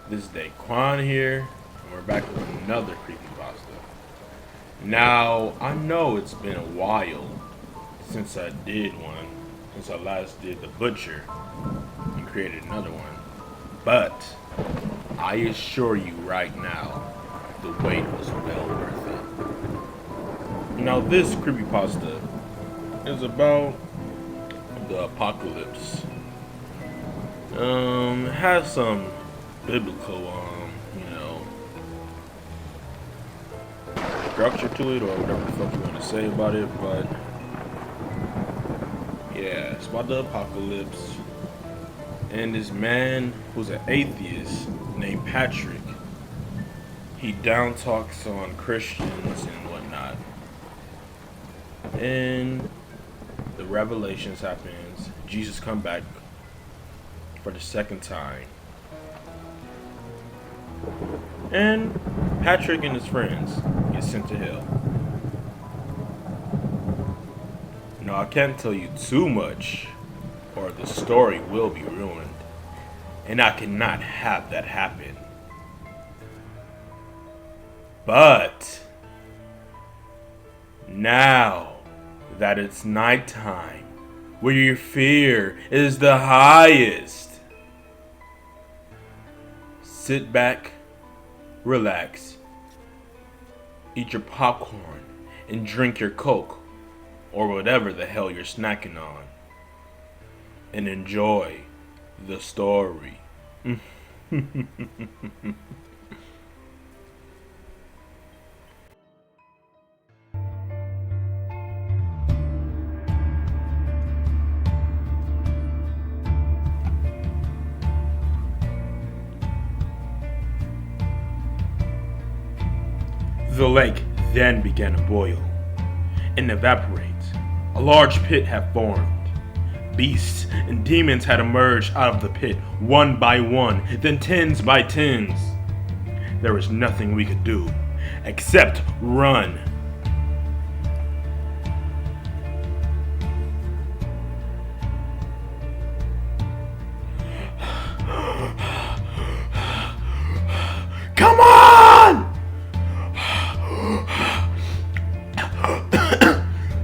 This is Daquan here, and we're back with another creepypasta. Now, I know it's been a while since I did one, since I last did The Butcher and created another one, but I assure you right now, the wait was well worth it. Now, this creepypasta is about the apocalypse. It has some biblical, structure to it, or whatever the fuck you want to say about it, but yeah, it's about the apocalypse. And this man who's an atheist named Patrick, he down talks on Christians and whatnot. And the revelations happens. Jesus come back for the second time. And Patrick and his friends get sent to hell. Now, I can't tell you too much, or the story will be ruined. And I cannot have that happen. But now that it's nighttime, where your fear is the highest, sit back, relax, eat your popcorn, and drink your Coke, or whatever the hell you're snacking on, and enjoy the story. The lake then began to boil and evaporate. A large pit had formed. Beasts and demons had emerged out of the pit, one by one, then tens by tens. There was nothing we could do except run. Come on!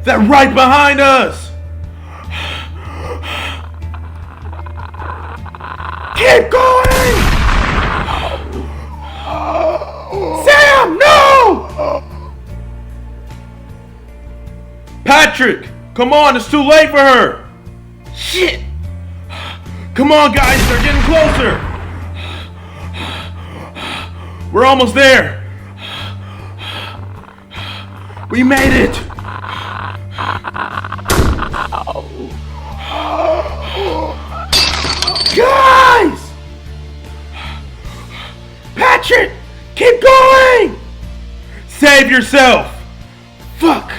They're right behind us! Keep going! Sam, no! Patrick, come on, it's too late for her! Shit! Come on, guys, they're getting closer! We're almost there! We made it! Guys! Patrick! Keep going! Save yourself! Fuck!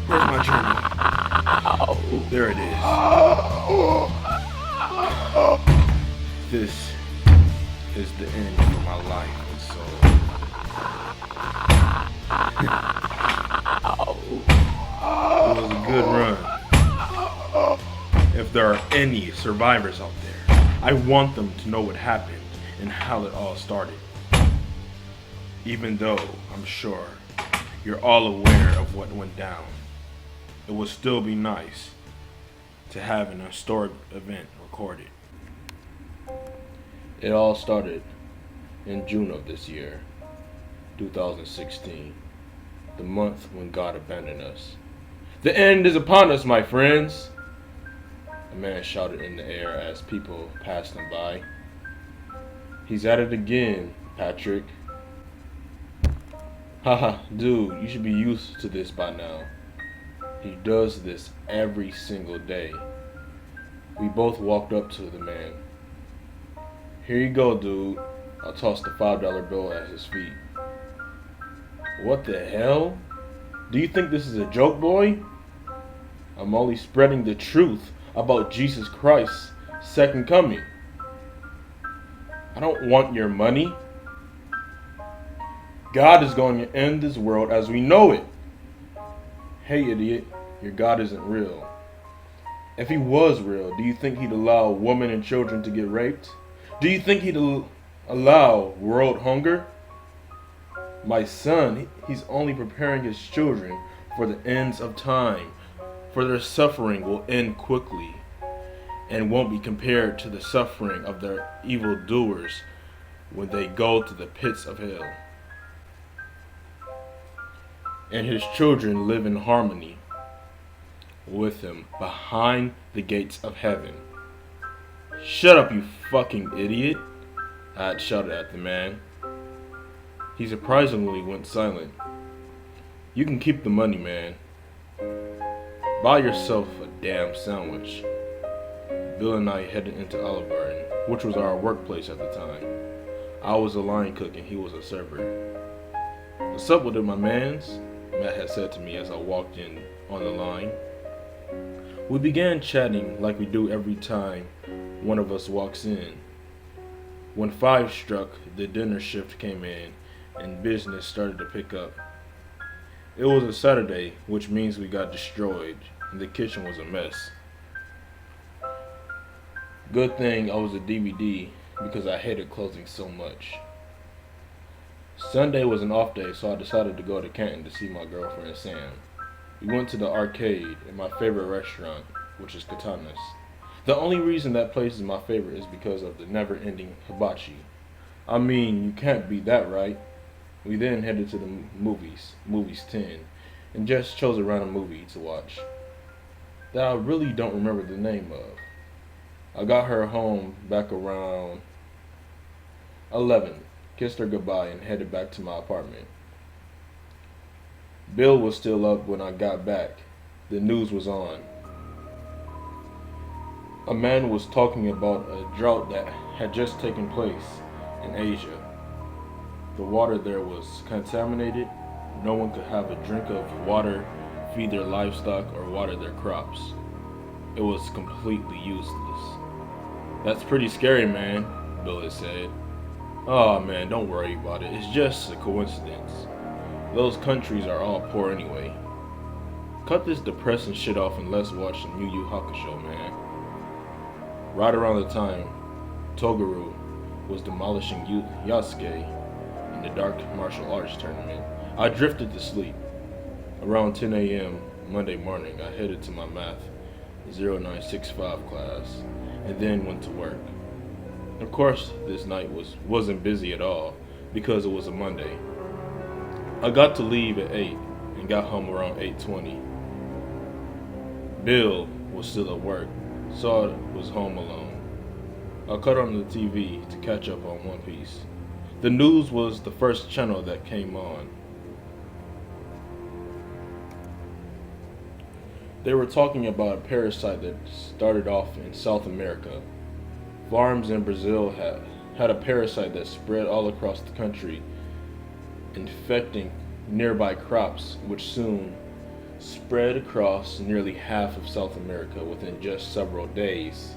Where's my journal? There it is. This is the end for my life, so it was a good run. If there are any survivors out there, I want them to know what happened and how it all started. Even though I'm sure you're all aware of what went down, it would still be nice to have an historic event recorded. It all started in June of this year, 2016, the month when God abandoned us. The end is upon us, my friends! A man shouted in the air as people passed him by. He's at it again, Patrick. Haha, dude, you should be used to this by now. He does this every single day. We both walked up to the man. Here you go, dude. I tossed the $5 bill at his feet. What the hell? Do you think this is a joke, boy? I'm only spreading the truth about Jesus Christ's second coming. I don't want your money. God is going to end this world as we know it. Hey, idiot. Your God isn't real. If he was real, do you think he'd allow women and children to get raped? Do you think he'd allow world hunger? My son, he's only preparing his children for the ends of time, for their suffering will end quickly and won't be compared to the suffering of their evil doers when they go to the pits of hell. And his children live in harmony with him behind the gates of heaven. Shut up, you fucking idiot, I had shouted at the man. He surprisingly went silent. You can keep the money, man. Buy yourself a damn sandwich. Bill and I headed into Olive Garden, which was our workplace at the time. I was a line cook and he was a server. What's up with it, my mans? Matt had said to me as I walked in on the line. We began chatting like we do every time one of us walks in. When 5 struck, the dinner shift came in and business started to pick up. It was a Saturday, which means we got destroyed, and the kitchen was a mess. Good thing I was a DVD because I hated closing so much. Sunday was an off day, so I decided to go to Canton to see my girlfriend Sam. We went to the arcade and my favorite restaurant, which is Katana's. The only reason that place is my favorite is because of the never-ending hibachi. I mean, you can't beat that, right? We then headed to the movies 10, and Jess chose a random movie to watch that I really don't remember the name of. I got her home back around 11, kissed her goodbye, and headed back to my apartment. Bill was still up when I got back. The news was on. A man was talking about a drought that had just taken place in Asia. The water there was contaminated. No one could have a drink of water, feed their livestock, or water their crops. It was completely useless. That's pretty scary, man, Bill had said. Oh man, don't worry about it. It's just a coincidence. Those countries are all poor anyway. Cut this depressing shit off and let's watch some Yu Yu Hakusho, man. Right around the time Toguro was demolishing Yasuke in the Dark Martial Arts tournament, I drifted to sleep. Around 10 a.m. Monday morning, I headed to my Math 0965 class and then went to work. Of course, this night wasn't busy at all because it was a Monday. I got to leave at 8 and got home around 8:20. Bill was still at work, so I was home alone. I cut on the TV to catch up on One Piece. The news was the first channel that came on. They were talking about a parasite that started off in South America. Farms in Brazil had a parasite that spread all across the country, infecting nearby crops, which soon spread across nearly half of South America within just several days.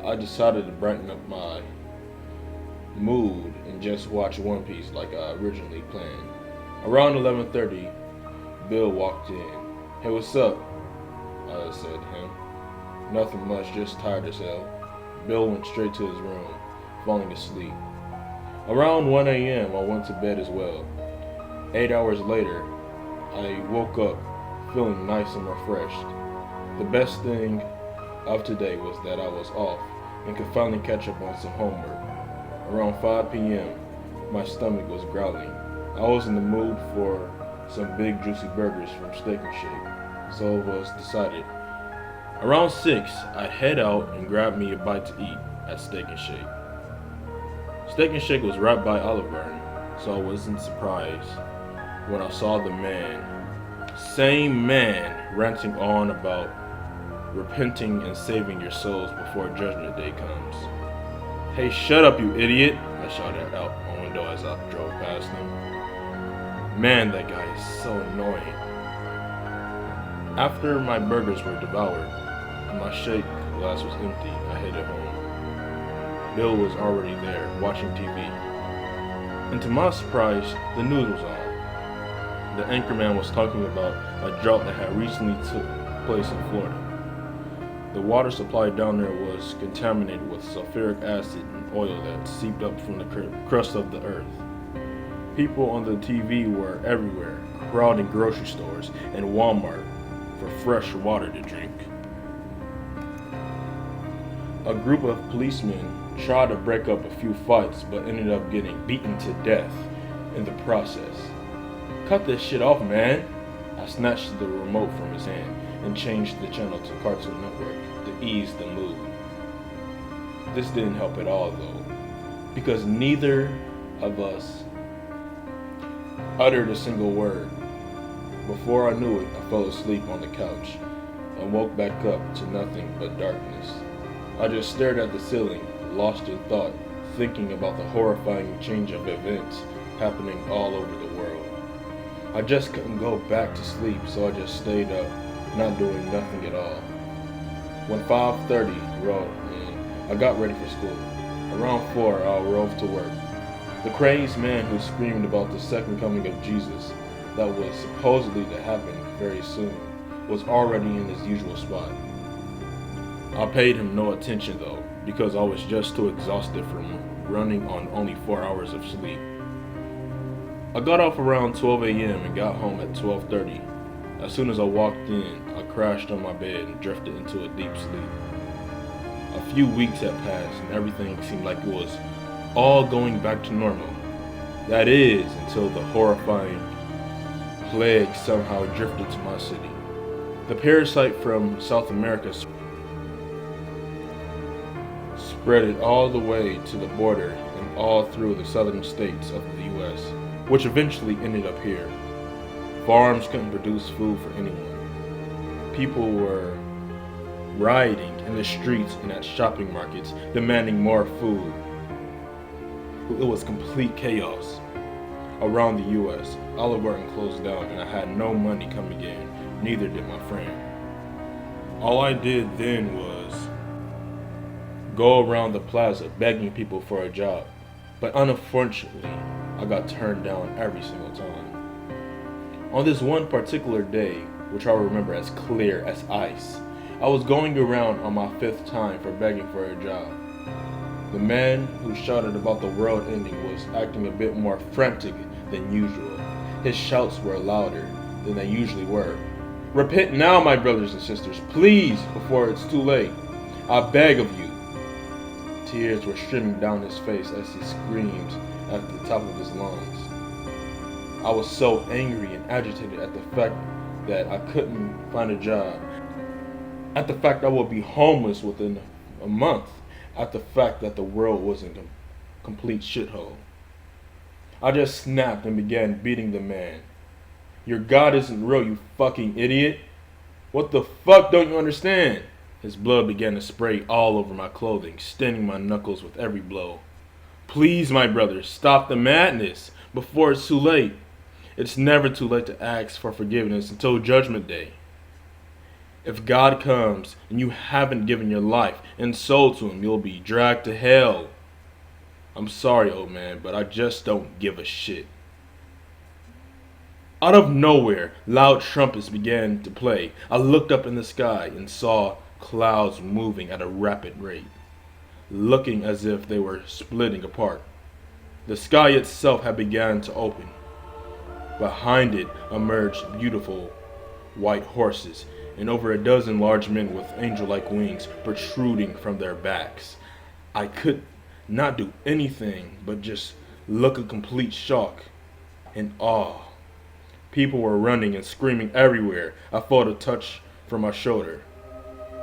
I decided to brighten up my mood and just watch One Piece like I originally planned. Around 11:30, Bill walked in. Hey, what's up? I said to him. Nothing much, just tired as hell. Bill went straight to his room, falling asleep. Around 1 a.m., I went to bed as well. 8 hours later, I woke up feeling nice and refreshed. The best thing of today was that I was off and could finally catch up on some homework. Around 5 p.m., my stomach was growling. I was in the mood for some big juicy burgers from Steak and Shake, so it was decided. Around 6, I'd head out and grab me a bite to eat at Steak and Shake. Steak and Shake was right by Olive Garden, so I wasn't surprised when I saw the same man ranting on about repenting and saving your souls before Judgment Day comes. Hey, shut up, you idiot! I shouted out my window as I drove past him. Man, that guy is so annoying. After my burgers were devoured and my shake glass was empty, I headed home. Bill was already there, watching TV. And to my surprise, the news was on. The anchorman was talking about a drought that had recently took place in Florida. The water supply down there was contaminated with sulfuric acid and oil that seeped up from the crust of the earth. People on the TV were everywhere, crowding grocery stores and Walmart for fresh water to drink. A group of policemen tried to break up a few fights but ended up getting beaten to death in the process. "Cut this shit off, man." I snatched the remote from his hand and changed the channel to Cartoon Network to ease the mood. This didn't help at all though, because neither of us uttered a single word. Before I knew it, I fell asleep on the couch and woke back up to nothing but darkness. I just stared at the ceiling, lost in thought, thinking about the horrifying change of events happening all over the world. I just couldn't go back to sleep, so I just stayed up, not doing nothing at all. When 5:30 rolled in, I got ready for school. Around 4, I rode to work. The crazed man who screamed about the second coming of Jesus that was supposedly to happen very soon was already in his usual spot. I paid him no attention though, because I was just too exhausted from running on only 4 hours of sleep. I got off around 12 a.m. and got home at 12:30. As soon as I walked in, I crashed on my bed and drifted into a deep sleep. A few weeks had passed and everything seemed like it was all going back to normal. That is, until the horrifying plague somehow drifted to my city. The parasite from South America spread it all the way to the border and all through the southern states of the U.S., which eventually ended up here. Farms couldn't produce food for anyone. People were rioting in the streets and at shopping markets, demanding more food. It was complete chaos around the U.S. Oligarchy closed down and I had no money coming in, neither did my friend. All I did then was go around the plaza begging people for a job, but unfortunately, I got turned down every single time. On this one particular day, which I remember as clear as ice, I was going around on my 5th time for begging for a job. The man who shouted about the world ending was acting a bit more frantic than usual. His shouts were louder than they usually were. "Repent now, my brothers and sisters, please, before it's too late. I beg of you." Tears were streaming down his face as he screamed at the top of his lungs. I was so angry and agitated at the fact that I couldn't find a job, at the fact I would be homeless within a month, at the fact that the world was in a complete shithole. I just snapped and began beating the man. "Your God isn't real, you fucking idiot. What the fuck don't you understand?" His blood began to spray all over my clothing, staining my knuckles with every blow. "Please, my brother, stop the madness before it's too late. It's never too late to ask for forgiveness until Judgment Day. If God comes and you haven't given your life and soul to him, you'll be dragged to hell. I'm sorry, old man, but I just don't give a shit." Out of nowhere, loud trumpets began to play. I looked up in the sky and saw clouds moving at a rapid rate, looking as if they were splitting apart. The sky itself had begun to open. Behind it emerged beautiful white horses and over a dozen large men with angel-like wings protruding from their backs. I could not do anything but just look in complete shock and awe. People were running and screaming everywhere. I felt a touch from my shoulder.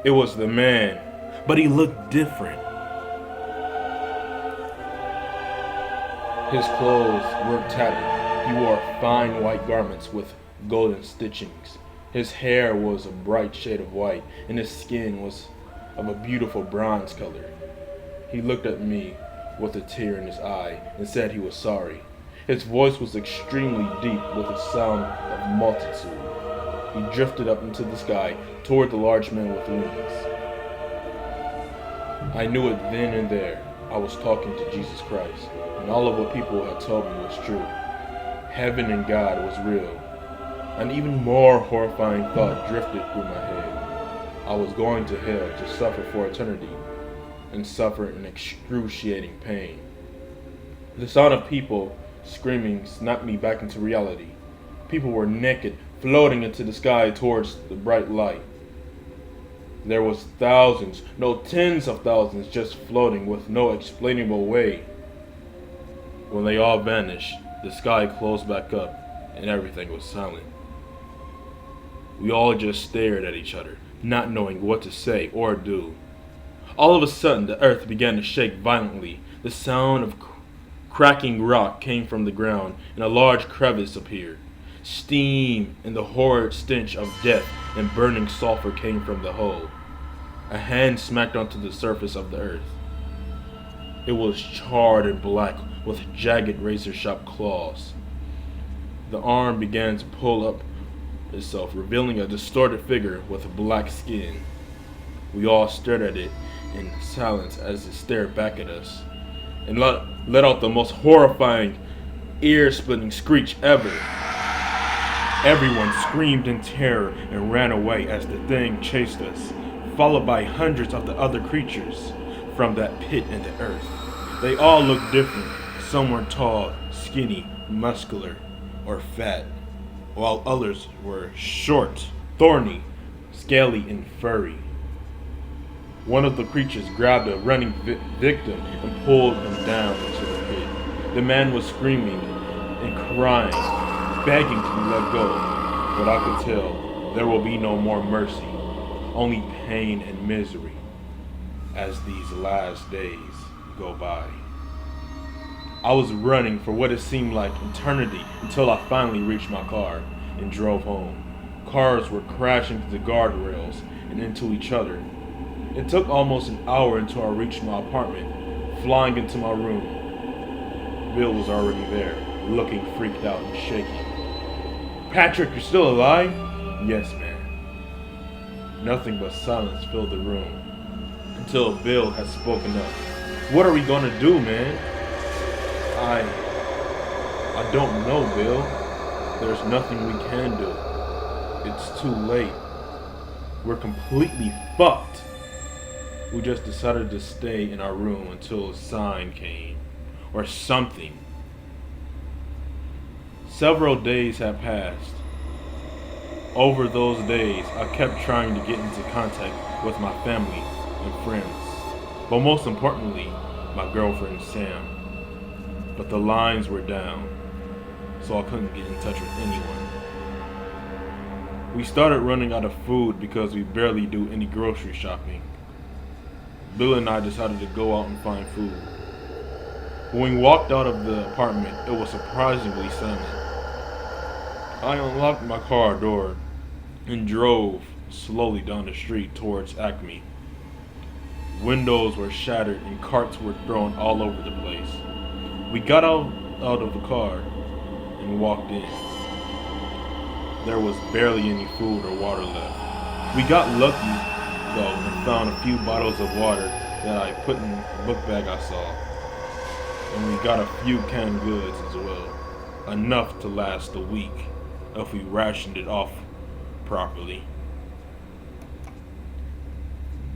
It was the man, but he looked different. His clothes weren't tattered. He wore fine white garments with golden stitchings. His hair was a bright shade of white, and his skin was of a beautiful bronze color. He looked at me with a tear in his eye and said he was sorry. His voice was extremely deep with a sound of multitude. He drifted up into the sky toward the large man with wings. I knew it then and there. I was talking to Jesus Christ, and all of what people had told me was true. Heaven and God was real. An even more horrifying thought drifted through my head. I was going to hell to suffer for eternity and suffer in excruciating pain. The sound of people screaming snapped me back into reality. People were naked, floating into the sky towards the bright light. There was thousands, no tens of thousands, just floating with no explainable way. When they all vanished, the sky closed back up and everything was silent. We all just stared at each other, not knowing what to say or do. All of a sudden, the earth began to shake violently. The sound of cracking rock came from the ground, and a large crevice appeared. Steam and the horrid stench of death and burning sulfur came from the hole. A hand smacked onto the surface of the earth. It was charred and black with jagged razor-sharp claws. The arm began to pull up itself, revealing a distorted figure with black skin. We all stared at it in silence as it stared back at us and let out the most horrifying, ear-splitting screech ever. Everyone screamed in terror and ran away as the thing chased us, followed by hundreds of the other creatures from that pit in the earth. They all looked different. Some were tall, skinny, muscular, or fat, while others were short, thorny, scaly, and furry. One of the creatures grabbed a running victim and pulled him down into the pit. The man was screaming and crying, begging to be let go, but I could tell there will be no more mercy, only pain and misery as these last days go by. I was running for what it seemed like eternity until I finally reached my car and drove home. Cars were crashing through the guardrails and into each other. It took almost an hour until I reached my apartment. Flying into my room, Bill was already there, looking freaked out and shaking. "Patrick, you're still alive?" "Yes, man." Nothing but silence filled the room until Bill had spoken up. "What are we gonna do, man?" I don't know, Bill. There's nothing we can do. It's too late. We're completely fucked. We just decided to stay in our room until a sign came, or something. Several days have passed. Over those days, I kept trying to get into contact with my family and friends, but most importantly, my girlfriend Sam. But the lines were down, so I couldn't get in touch with anyone. We started running out of food because we barely do any grocery shopping. Bill and I decided to go out and find food. When we walked out of the apartment, it was surprisingly silent. I unlocked my car door and drove slowly down the street towards Acme. Windows were shattered and carts were thrown all over the place. We got out of the car and walked in. There was barely any food or water left. We got lucky, though, and found a few bottles of water that I put in the book bag I saw. And we got a few canned goods as well, enough to last a week if we rationed it off properly.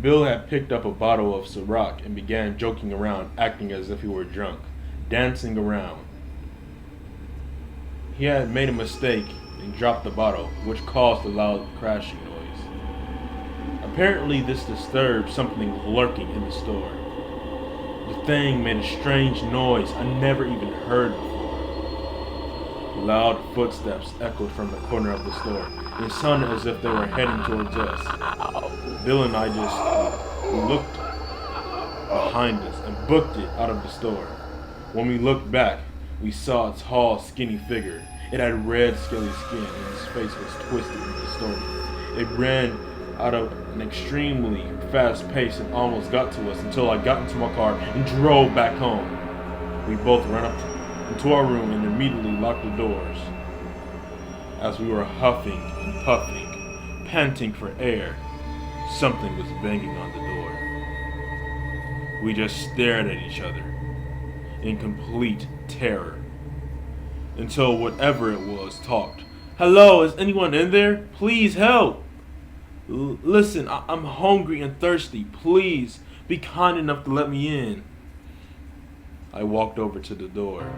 Bill had picked up a bottle of Ciroc and began joking around, acting as if he were drunk, dancing around. He had made a mistake and dropped the bottle, which caused a loud crashing noise. Apparently this disturbed something lurking in the store. The thing made a strange noise I never even heard before. Loud footsteps echoed from the corner of the store. It sounded as if they were heading towards us. Bill and I just looked behind us and booked it out of the store. When we looked back, we saw a tall, skinny figure. It had red, scaly skin, and his face was twisted and distorted. It ran out of an extremely fast pace and almost got to us until I got into my car and drove back home. We both ran up into our room and immediately locked the doors. As we were huffing and puffing, panting for air, something was banging on the door. We just stared at each other in complete terror until whatever it was talked. Hello, is anyone in there? Please help. Listen, I'm hungry and thirsty. Please be kind enough to let me in. I walked over to the door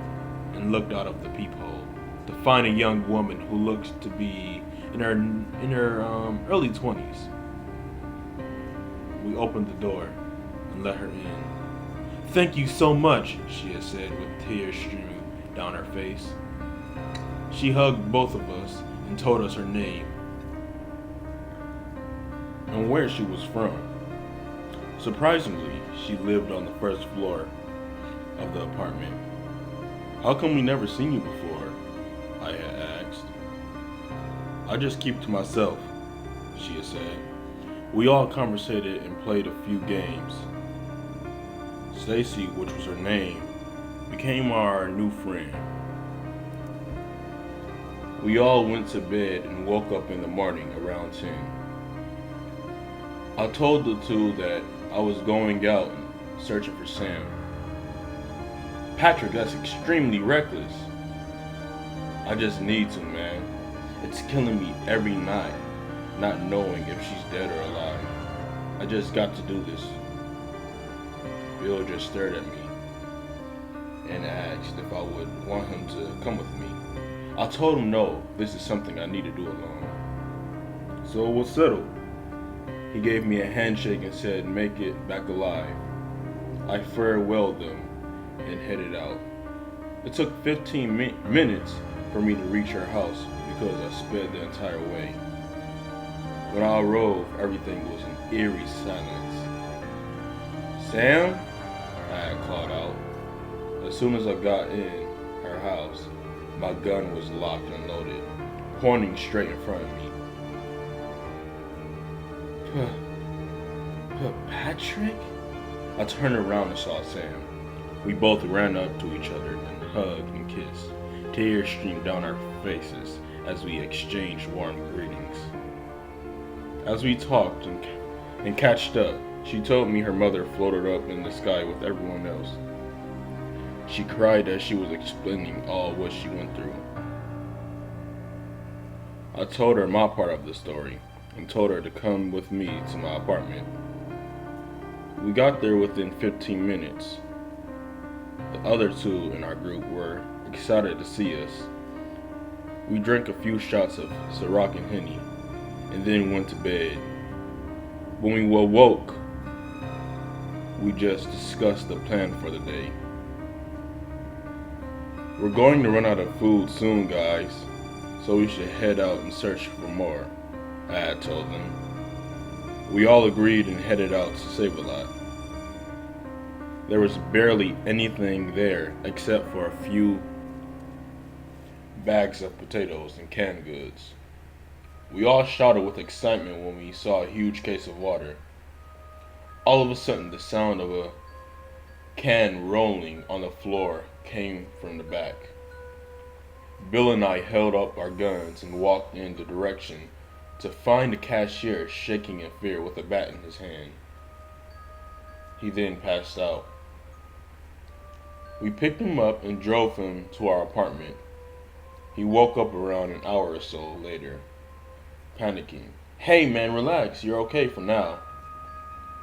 and looked out of the peephole to find a young woman who looked to be in her early 20s. We opened the door and let her in. Thank you so much, she had said with tears streaming down her face. She hugged both of us and told us her name and where she was from. Surprisingly, she lived on the first floor of the apartment. How come we never seen you before? I had asked. I just keep to myself, she had said. We all conversated and played a few games. Stacy, which was her name, became our new friend. We all went to bed and woke up in the morning around 10. I told the two that I was going out and searching for Sam. Patrick, that's extremely reckless. I just need to, man. It's killing me every night, not knowing if she's dead or alive. I just got to do this. Bill just stared at me and asked if I would want him to come with me. I told him no, this is something I need to do alone. So it was settled. He gave me a handshake and said, make it back alive. I farewelled them and headed out. It took 15 minutes for me to reach her house because I sped the entire way. When I arrived, everything was in eerie silence. Sam? I had called out. As soon as I got in her house, my gun was locked and loaded, pointing straight in front of me. Patrick? I turned around and saw Sam. We both ran up to each other and hugged and kissed. Tears streamed down our faces as we exchanged warm greetings. As we talked and catched up, she told me her mother floated up in the sky with everyone else. She cried as she was explaining all what she went through. I told her my part of the story and told her to come with me to my apartment. We got there within 15 minutes. The other two in our group were excited to see us. We drank a few shots of Ciroc and Henny and then went to bed. When we awoke, we just discussed the plan for the day. We're going to run out of food soon, guys, so we should head out and search for more, I had told them. We all agreed and headed out to Save a Lot. There was barely anything there except for a few bags of potatoes and canned goods. We all shouted with excitement when we saw a huge case of water. All of a sudden, the sound of a can rolling on the floor came from the back. Bill and I held up our guns and walked in the direction to find the cashier shaking in fear with a bat in his hand. He then passed out. We picked him up and drove him to our apartment. He woke up around an hour or so later, panicking. Hey man, relax, you're okay for now.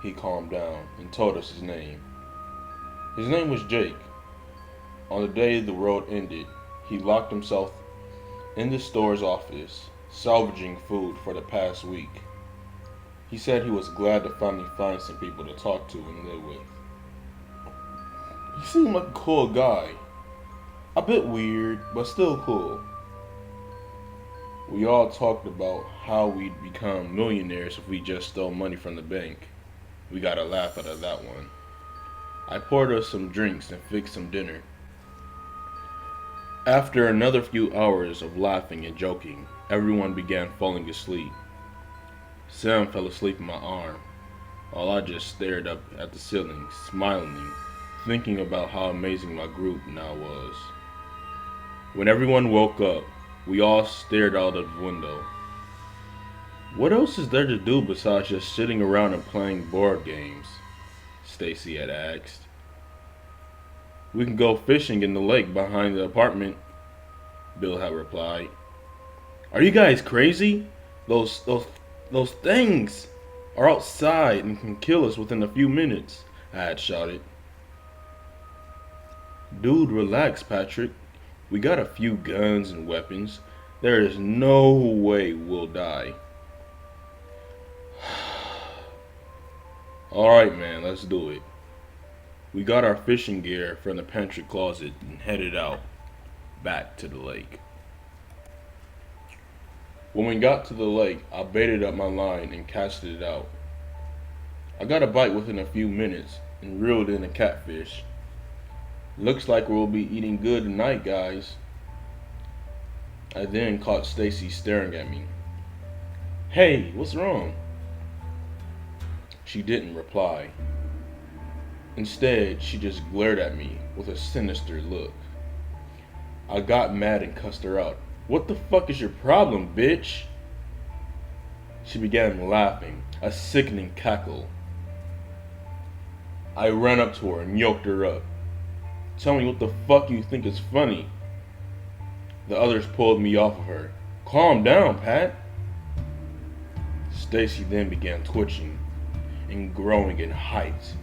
He calmed down and told us his name. His name was Jake. On the day the road ended, he locked himself in the store's office, salvaging food for the past week. He said he was glad to finally find some people to talk to and live with. He seemed like a cool guy. A bit weird, but still cool. We all talked about how we'd become millionaires if we just stole money from the bank. We got a laugh out of that one. I poured us some drinks and fixed some dinner. After another few hours of laughing and joking, everyone began falling asleep. Sam fell asleep in my arm, while I just stared up at the ceiling, smiling, thinking about how amazing my group now was. When everyone woke up, we all stared out of the window. What else is there to do besides just sitting around and playing board games? Stacy had asked. We can go fishing in the lake behind the apartment, Bill had replied. Are you guys crazy? Those things are outside and can kill us within a few minutes, I had shouted. Dude, relax, Patrick. We got a few guns and weapons. There is no way we'll die. Alright, man, let's do it. We got our fishing gear from the pantry closet and headed out back to the lake. When we got to the lake, I baited up my line and casted it out. I got a bite within a few minutes and reeled in a catfish. Looks like we'll be eating good tonight, guys. I then caught Stacy staring at me. Hey, what's wrong? She didn't reply. Instead, she just glared at me with a sinister look. I got mad and cussed her out. What the fuck is your problem, bitch? She began laughing, a sickening cackle. I ran up to her and yoked her up. Tell me what the fuck you think is funny. The others pulled me off of her. Calm down, Pat. Stacy then began twitching and growing in height.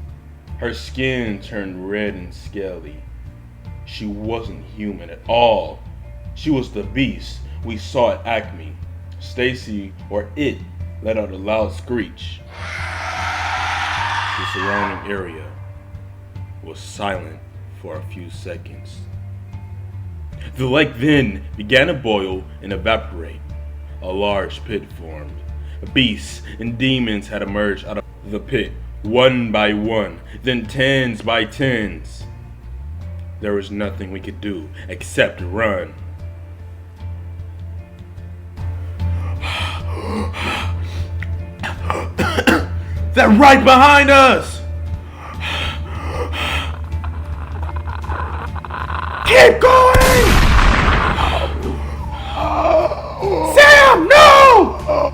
Her skin turned red and scaly. She wasn't human at all. She was the beast we saw at Acme. Stacy, or it, let out a loud screech. The surrounding area was silent for a few seconds. The lake then began to boil and evaporate. A large pit formed. Beasts and demons had emerged out of the pit, one by one, then tens by tens. There was nothing we could do except run. They're right behind us! Keep going! Sam, no!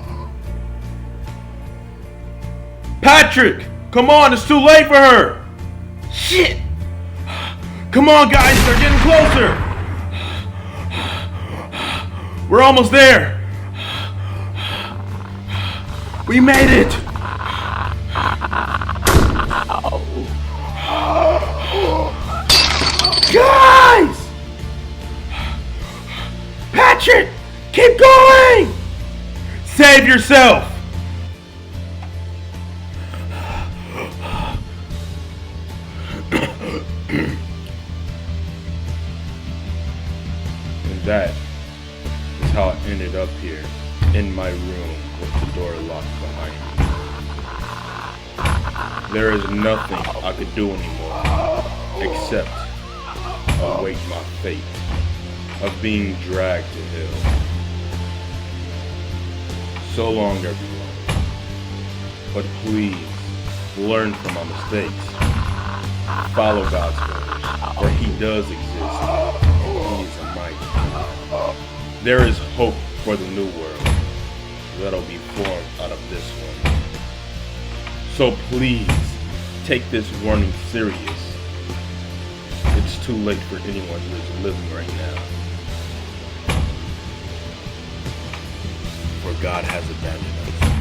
Patrick, come on, it's too late for her! Shit! Come on, guys, they're getting closer! We're almost there! We made it! Guys! Patrick, keep going! Save yourself! And that is how I ended up here in my room with the door locked behind me. There is nothing I could do anymore except await my fate of being dragged to hell. So long, everyone. But please learn from my mistakes. Follow God's orders, for He does exist, and He is a mighty. There is hope for the new world that'll be formed out of this one. So please take this warning serious. It's too late for anyone who is living right now. For God has abandoned us.